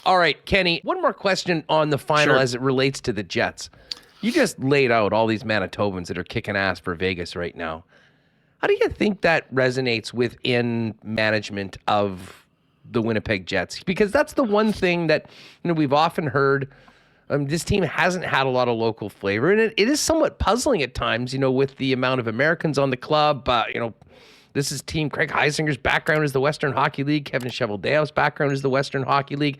All right, Kenny, one more question on the final as it relates to the Jets. You just laid out all these Manitobans that are kicking ass for Vegas right now. How do you think that resonates within management of the Winnipeg Jets? Because that's the one thing that we've often heard. This team hasn't had a lot of local flavor, and it is somewhat puzzling at times, with the amount of Americans on the club. This is team Craig Heisinger's background is the Western Hockey League. Kevin Cheveldayoff's background is the Western Hockey League.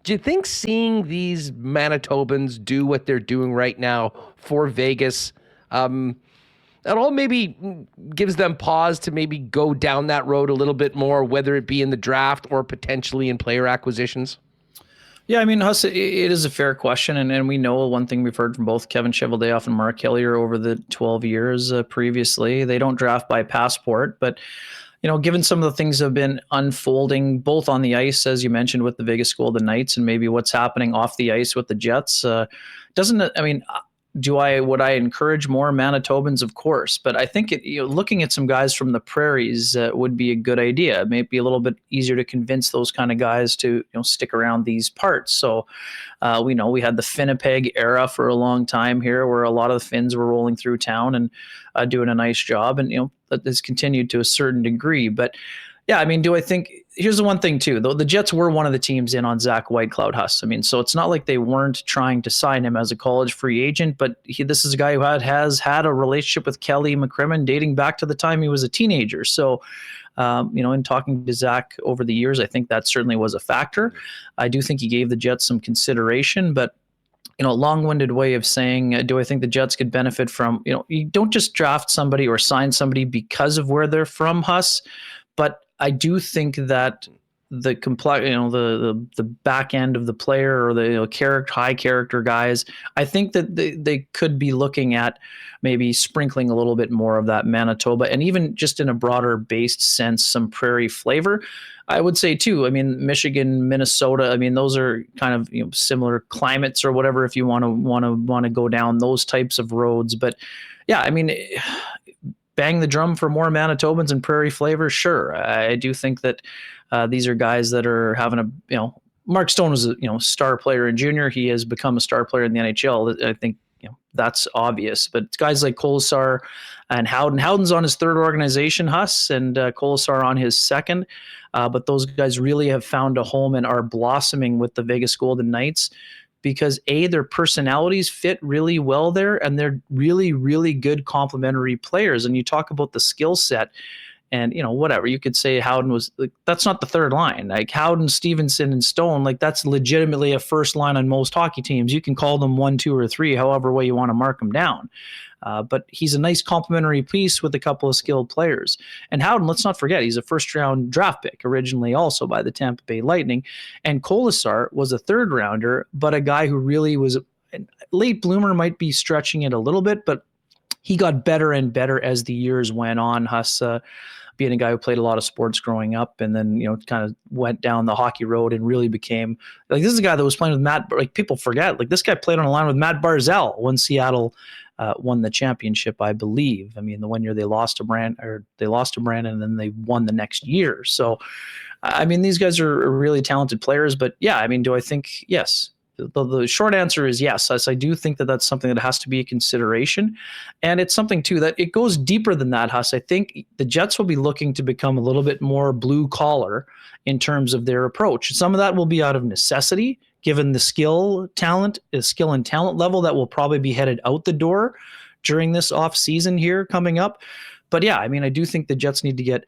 Do you think seeing these Manitobans do what they're doing right now for Vegas at all maybe gives them pause to maybe go down that road a little bit more, whether it be in the draft or potentially in player acquisitions? Yeah, I mean, Huss, it is a fair question, and we know one thing we've heard from both Kevin Cheveldayoff and Mark Hillier over the 12 years previously. They don't draft by passport, but given some of the things that have been unfolding both on the ice, as you mentioned, with the Vegas Golden Knights, and maybe what's happening off the ice with the Jets, would I encourage more Manitobans? Of course, but I think looking at some guys from the prairies would be a good idea. It may be a little bit easier to convince those kind of guys to stick around these parts. So we know we had the Winnipeg era for a long time here, where a lot of the Finns were rolling through town and doing a nice job, and that has continued to a certain degree. But yeah, I mean, do I think here's the one thing too, though the Jets were one of the teams in on Zach Whitecloud, Huss. I mean, so it's not like they weren't trying to sign him as a college free agent, but this is a guy who has had a relationship with Kelly McCrimmon dating back to the time he was a teenager. So, in talking to Zach over the years, I think that certainly was a factor. I do think he gave the Jets some consideration, but long-winded way of saying, do I think the Jets could benefit from, you don't just draft somebody or sign somebody because of where they're from, Huss, but I do think that the the back end of the player, or the high character guys, I think that they could be looking at maybe sprinkling a little bit more of that Manitoba, and even just in a broader based sense, some prairie flavor. I would say too, I mean, Michigan, Minnesota, I mean, those are kind of similar climates or whatever, if you want to go down those types of roads. But yeah, I mean, bang the drum for more Manitobans and prairie flavor, sure. I do think that these are guys that are having Mark Stone was a star player in junior. He has become a star player in the NHL. I think that's obvious. But guys like Kolesar and Howden. Howden's on his third organization, Huss, and Kolesar on his second. But those guys really have found a home and are blossoming with the Vegas Golden Knights, because their personalities fit really well there, and they're really, really good complementary players. And you talk about the skill set, and whatever you could say, Howden was that's not the third line. Like Howden, Stevenson, and Stone, that's legitimately a first line on most hockey teams. You can call them 1, 2, or 3, however way you want to mark them down. But he's a nice complementary piece with a couple of skilled players. And Howden, let's not forget, he's a first-round draft pick originally also by the Tampa Bay Lightning. And Kolesar was a third-rounder, but a guy who really was late bloomer, might be stretching it a little bit, but he got better and better as the years went on. Huss, being a guy who played a lot of sports growing up, and then kind of went down the hockey road and really became this is a guy that was playing with Matt. People forget, this guy played on a line with Matt Barzal when Seattle won the championship, I believe. I mean, the 1 year they lost to Brandon, and then they won the next year. So, I mean, these guys are really talented players. But yeah, I mean, do I think yes? The short answer is yes. I do think that that's something that has to be a consideration. And it's something, too, that it goes deeper than that, Huss. I think the Jets will be looking to become a little bit more blue collar in terms of their approach. Some of that will be out of necessity, given the skill and talent level that will probably be headed out the door during this off season here coming up. But yeah, I mean, I do think the Jets need to get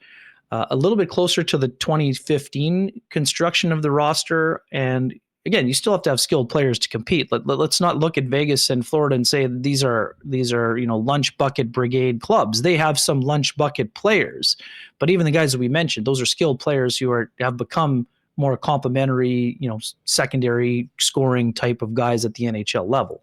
a little bit closer to the 2015 construction of the roster. And again, you still have to have skilled players to compete. Let's not look at Vegas and Florida and say these are lunch bucket brigade clubs. They have some lunch bucket players, but even the guys that we mentioned, those are skilled players who have become more complementary, secondary scoring type of guys at the NHL level.